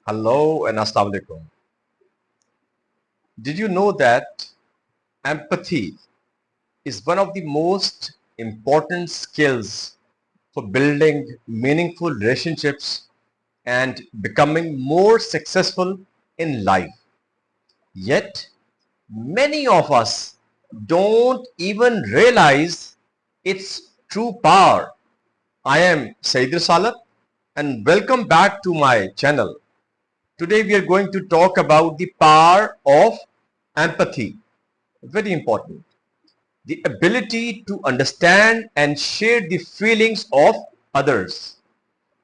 Hello and Assalamu alaikum. Did you know that empathy is one of the most important skills for building meaningful relationships and becoming more successful in life? Yet, many of us don't even realize its true power. I am Sayyid Salat and welcome back to my channel. Today we are going to talk about the power of empathy. Very important. The ability to understand and share the feelings of others.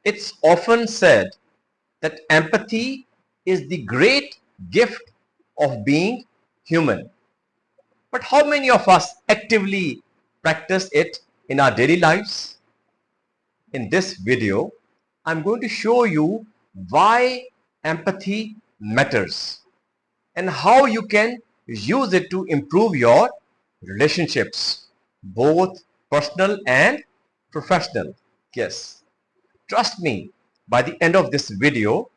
It's often said that empathy is the great gift of being human. But how many of us actively practice it in our daily lives? In this video, I'm going to show you why empathy matters and how you can use it to improve your relationships, both personal and professional. Yes, trust me, by the end of this video,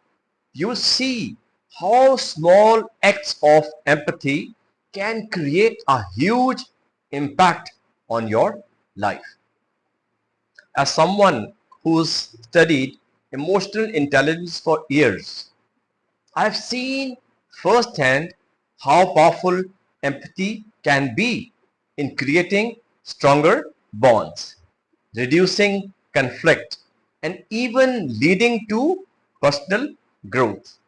you will see how small acts of empathy can create a huge impact on your life. As someone who's studied emotional intelligence for years, I've seen firsthand how powerful empathy can be in creating stronger bonds, reducing conflict, and even leading to personal growth.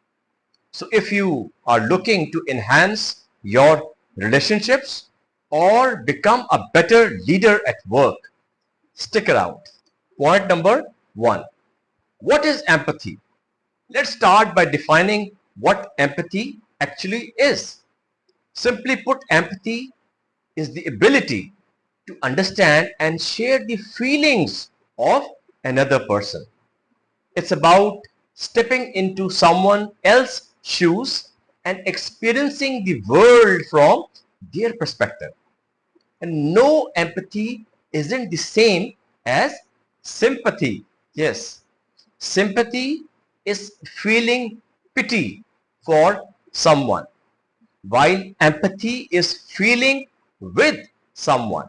So if you are looking to enhance your relationships or become a better leader at work, stick around. Point number one. What is empathy? Let's start by defining what empathy actually is. Simply put, empathy is the ability to understand and share the feelings of another person. It's about stepping into someone else's shoes and experiencing the world from their perspective. And no, empathy isn't the same as sympathy. Yes, sympathy is feeling pity for someone, while empathy is feeling with someone.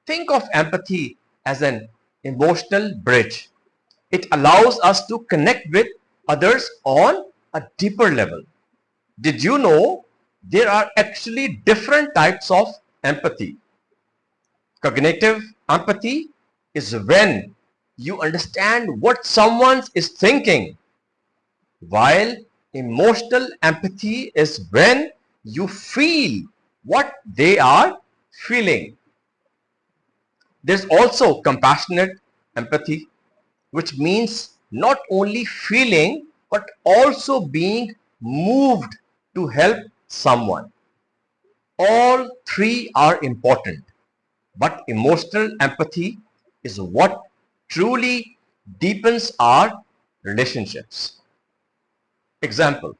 Think of empathy as an emotional bridge. It allows us to connect with others on a deeper level. Did you know there are actually different types of empathy? Cognitive empathy is when you understand what someone is thinking, while emotional empathy is when you feel what they are feeling. There's also compassionate empathy, which means not only feeling but also being moved to help someone. All three are important, but emotional empathy is what truly deepens our relationships. Example,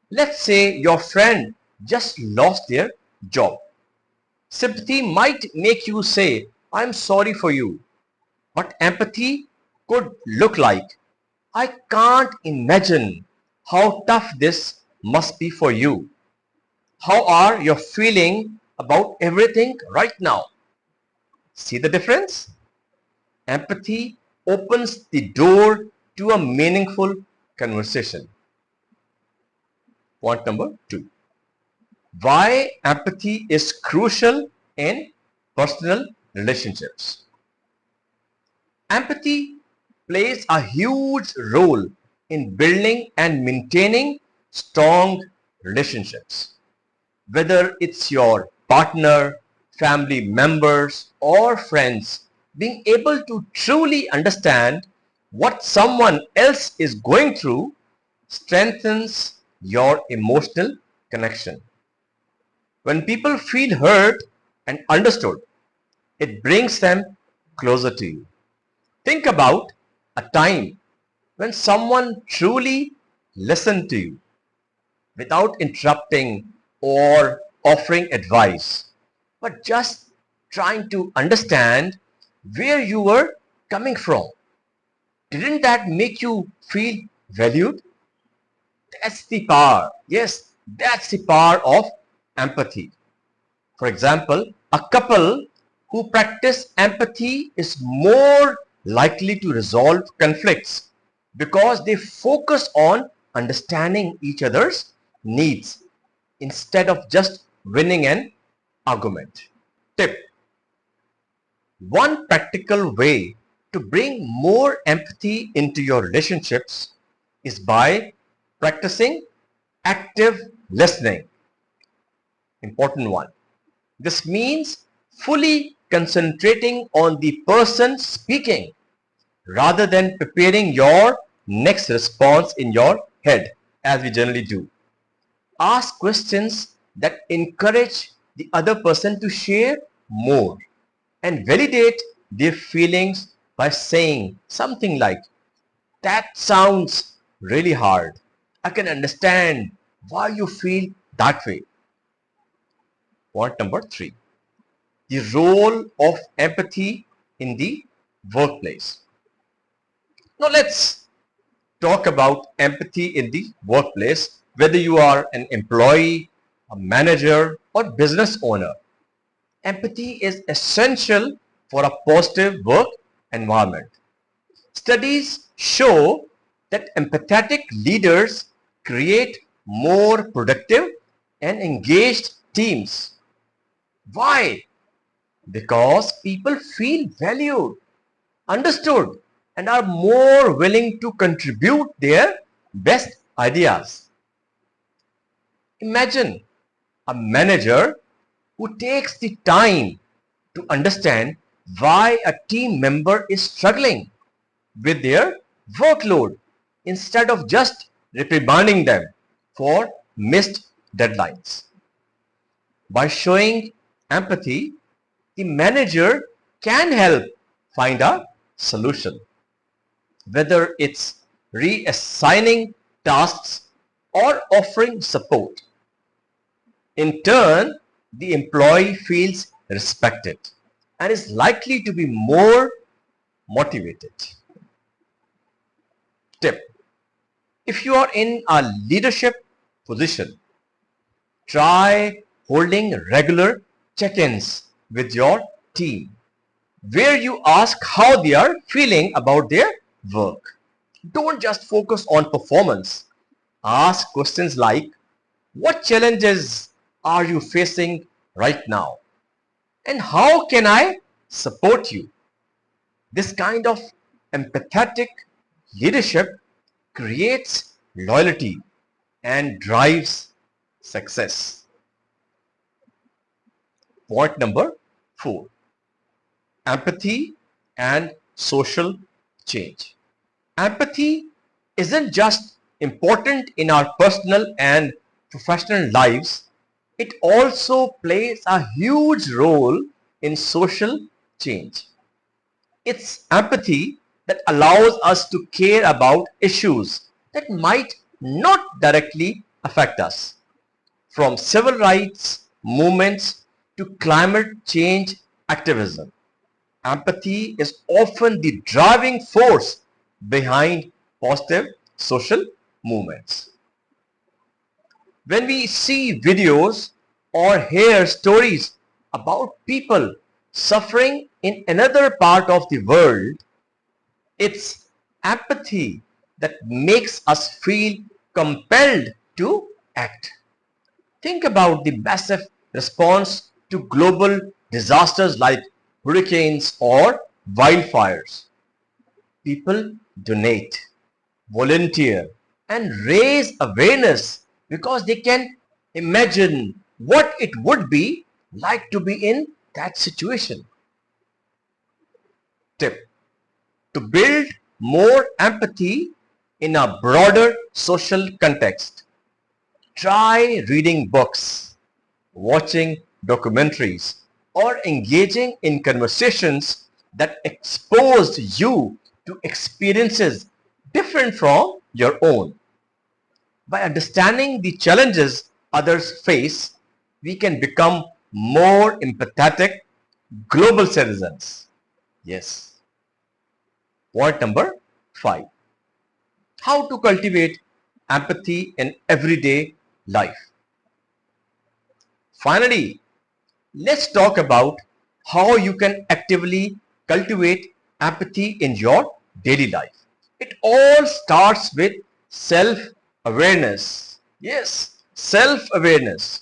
let's say your friend just lost their job. Sympathy might make you say, I'm sorry for you. But empathy could look like, I can't imagine how tough this must be for you. How are you feeling about everything right now? See the difference? Empathy opens the door to a meaningful conversation. Point number two. Why empathy is crucial in personal relationships. Empathy plays a huge role in building and maintaining strong relationships. Whether it's your partner, family members, or friends, being able to truly understand what someone else is going through strengthens your emotional connection. When people feel heard and understood, it brings them closer to you. Think about a time when someone truly listened to you without interrupting or offering advice, but just trying to understand where you were coming from. Didn't that make you feel valued? That's the power. Yes, that's the power of empathy. For example, a couple who practice empathy is more likely to resolve conflicts because they focus on understanding each other's needs instead of just winning an argument. Tip: one practical way to bring more empathy into your relationships is by practicing active listening. Important one. This means fully concentrating on the person speaking rather than preparing your next response in your head, as we generally do. Ask questions that encourage the other person to share more and validate their feelings by saying something like, "That sounds really hard. I can understand why you feel that way." Point number 3: the role of empathy in the workplace. Now let's talk about empathy in the workplace, whether you are an employee, a manager, or business owner. Empathy is essential for a positive work environment. Studies show that empathetic leaders create more productive and engaged teams. Why? Because people feel valued, understood, and are more willing to contribute their best ideas. Imagine a manager who takes the time to understand why a team member is struggling with their workload instead of just reprimanding them for missed deadlines. By showing empathy, the manager can help find a solution, whether it's reassigning tasks or offering support. In turn, the employee feels respected and is likely to be more motivated. Tip: if you are in a leadership position, try holding regular check-ins with your team where you ask how they are feeling about their work. Don't just focus on performance. Ask questions like, what challenges are you facing right now? And how can I support you? This kind of empathetic leadership creates loyalty and drives success. Point number 4: empathy and social change. Empathy isn't just important in our personal and professional lives, it also plays a huge role in social change. It's empathy that allows us to care about issues that might not directly affect us, from civil rights movements to climate change activism. Empathy is often the driving force behind positive social movements. When we see videos or hear stories about people suffering in another part of the world, it's empathy that makes us feel compelled to act. Think about the massive response to global disasters like hurricanes or wildfires. People donate, volunteer, and raise awareness because they can imagine what it would be like to be in that situation. Tip: to build more empathy in a broader social context, try reading books, watching documentaries, or engaging in conversations that expose you to experiences different from your own. By understanding the challenges others face, we can become more empathetic global citizens. Yes. Point number 5: how to cultivate empathy in everyday life. Finally, let's talk about how you can actively cultivate empathy in your daily life. It all starts with self-awareness. Yes, self-awareness.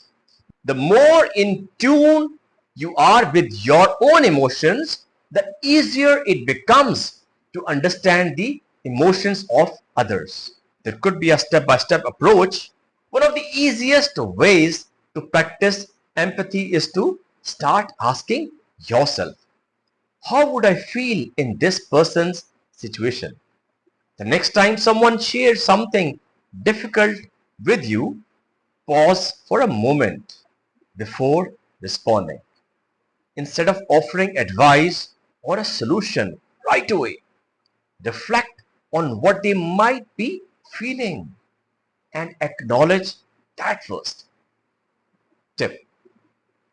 The more in tune you are with your own emotions, the easier it becomes to understand the emotions of others. There could be a step-by-step approach. One of the easiest ways to practice empathy is to start asking yourself, how would I feel in this person's situation? The next time someone shares something difficult with you, pause for a moment before responding. Instead of offering advice or a solution right away, reflect on what they might be feeling and acknowledge that first. Tip: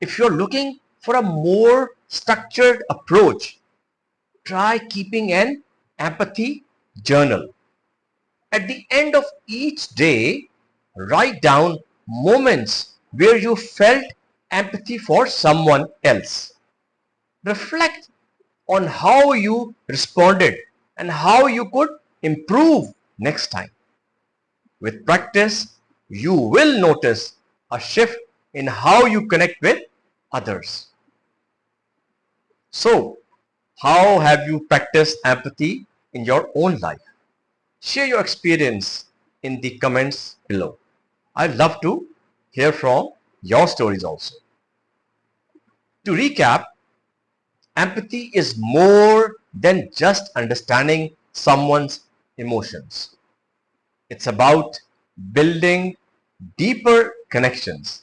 if you're looking for a more structured approach, try keeping an empathy journal. At the end of each day, write down moments where you felt empathy for someone else. Reflect on how you responded and how you could improve next time. With practice, you will notice a shift in how you connect with others. So, how have you practiced empathy in your own life? Share your experience in the comments below. I'd love to hear from your stories also. To recap, empathy is more than just understanding someone's emotions. It's about building deeper connections,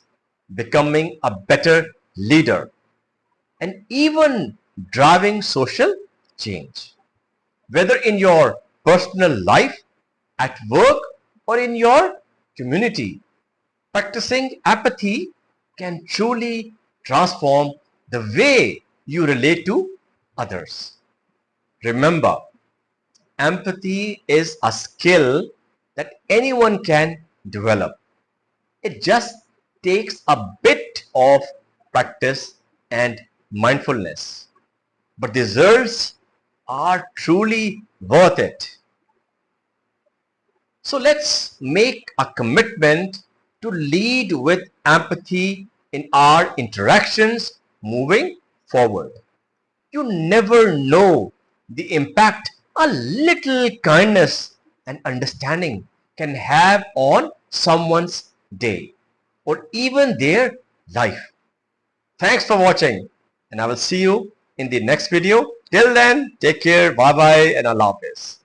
becoming a better leader, and even driving social change. Whether in your personal life, at work, or in your community, practicing empathy can truly transform the way you relate to others. Remember, empathy is a skill that anyone can develop. It just takes a bit of practice and mindfulness. But the results are truly worth it. So let's make a commitment to lead with empathy in our interactions moving forward. You never know the impact a little kindness and understanding can have on someone's day or even their life. Thanks for watching, and I will see you in the next video. Till then, take care, bye bye, and Allah Hafiz.